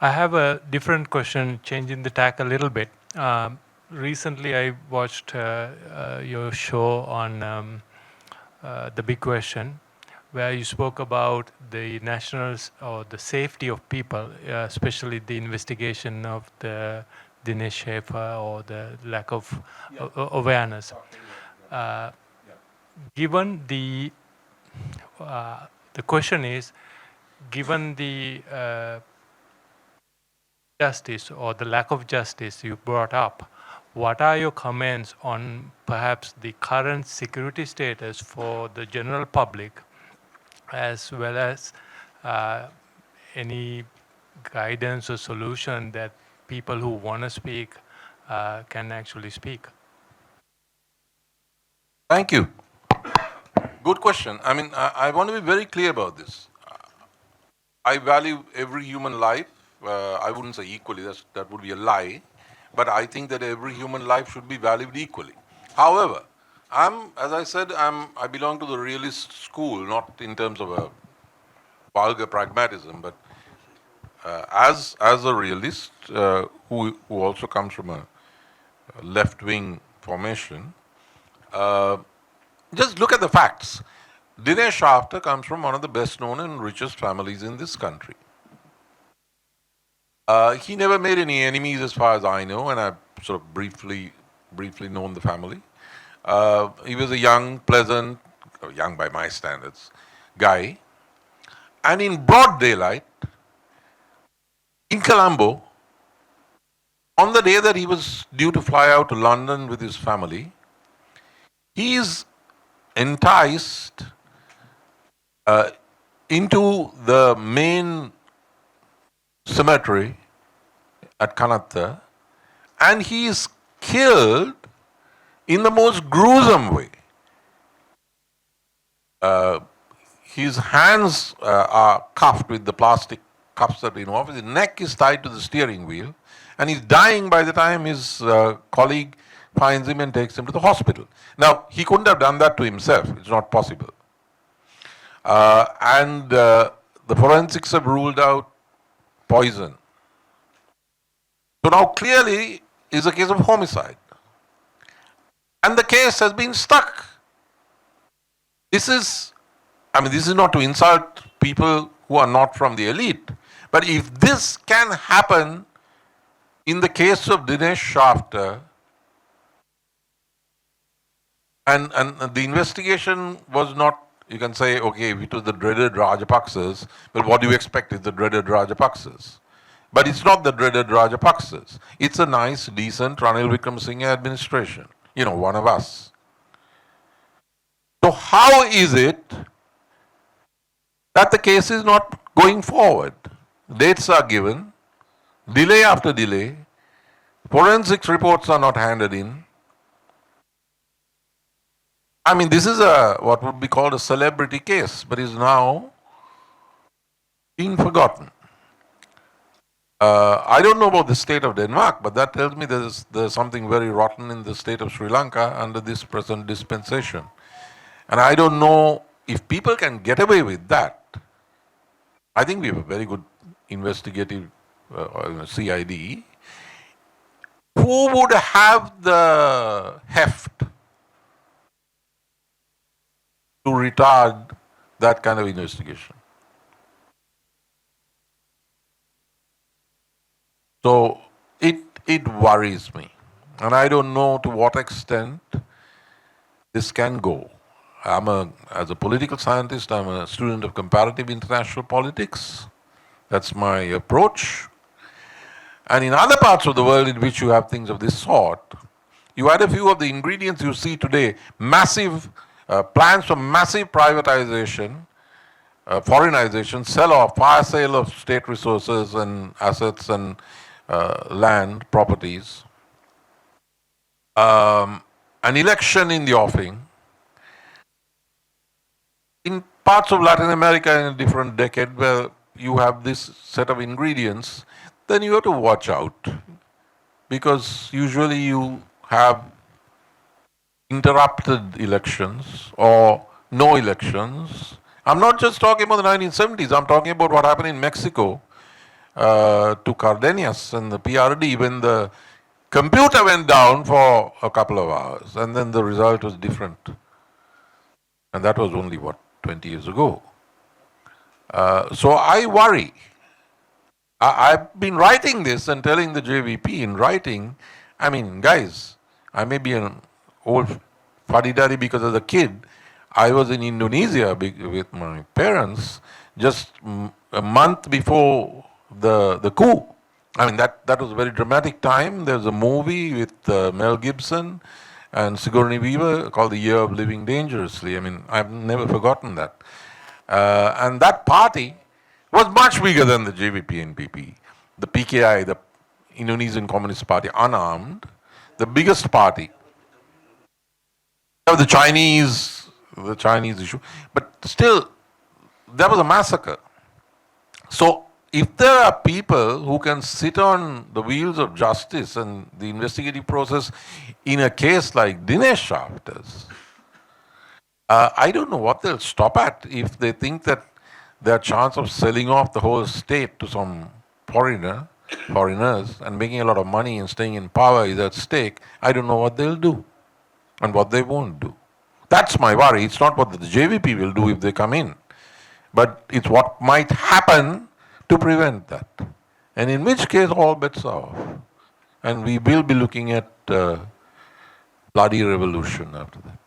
I have a different question, changing the tack a little bit. Recently, I watched your show on The Big Question, where you spoke about the nationals or the safety of people, especially the investigation of the Dinesh Schaefer or the lack of awareness. Uh, Given the question is, given the justice or the lack of justice you brought up, what are your comments on perhaps the current security status for the general public, as well as uh, any guidance or solution that people who want to speak can actually speak? Thank you. Good question. I want to be very clear about this. I value every human life. I wouldn't say equally, that would be a lie. But I think that every human life should be valued equally. However, as I said, I belong to the realist school, not in terms of a vulgar pragmatism, but as a realist who also comes from a left wing formation, uh, just look at the facts. Dinesh Shafter comes from one of the best known and richest families in this country. He never made any enemies as far as I know, and I've sort of briefly known the family. He was a young, pleasant, young by my standards, guy. And in broad daylight, in Colombo, on the day that he was due to fly out to London with his family, he is enticed uh, into the main cemetery at Kanatta, and he is killed in the most gruesome way. Uh, his hands are cuffed with the plastic cuffs that we know of. His neck is tied to the steering wheel, and he's dying by the time his colleague finds him and takes him to the hospital. Now, he couldn't have done that to himself. It's not possible. And the forensics have ruled out poison. So now clearly is a case of homicide. And the case has been stuck. This is not to insult people who are not from the elite, but if this can happen in the case of Dinesh Shafter, and the investigation was not, you can say, okay, it was the dreaded Rajapaksas, but what do you expect is the dreaded Rajapaksas? But it's not the dreaded Rajapaksas. It's a nice, decent Ranil Wickremesinghe administration. One of us. So how is it that the case is not going forward? Dates are given, delay after delay, forensics reports are not handed in. This is what would be called a celebrity case, but is now being forgotten. I don't know about the state of Denmark, but that tells me there's something very rotten in the state of Sri Lanka under this present dispensation. And I don't know if people can get away with that. I think we have a very good investigative CID. Who would have the heft to retard that kind of investigation? So it worries me. And I don't know to what extent this can go. As a political scientist, I'm a student of comparative international politics. That's my approach. And in other parts of the world in which you have things of this sort, you add a few of the ingredients you see today, massive plans for massive privatization, foreignization, fire sale of state resources and assets and land, properties, an election in the offing. In parts of Latin America in a different decade where you have this set of ingredients, then you have to watch out, because usually you have interrupted elections or no elections. I'm not just talking about the 1970s, I'm talking about what happened in Mexico to Cardenas and the PRD when the computer went down for a couple of hours, and then the result was different. And that was only, what, 20 years ago. So I worry. I've been writing this and telling the JVP in writing, I mean, guys, I may be an old fuddy-duddy because as a kid, I was in Indonesia with my parents just a month before the coup. I mean, that was a very dramatic time. There was a movie with Mel Gibson and Sigourney Weaver called The Year of Living Dangerously. I mean, I've never forgotten that. And that party was much bigger than the JVP NPP. The PKI, the Indonesian Communist Party, unarmed, the biggest party. The Chinese issue, but still, there was a massacre. So, if there are people who can sit on the wheels of justice and the investigative process in a case like Dinesh Shafter's, I don't know what they'll stop at if they think that their chance of selling off the whole state to some foreigners, and making a lot of money and staying in power is at stake. I don't know what they'll do and what they won't do. That's my worry. It's not what the JVP will do if they come in, but it's what might happen to prevent that. And in which case, all bets are off. And we will be looking at bloody revolution after that.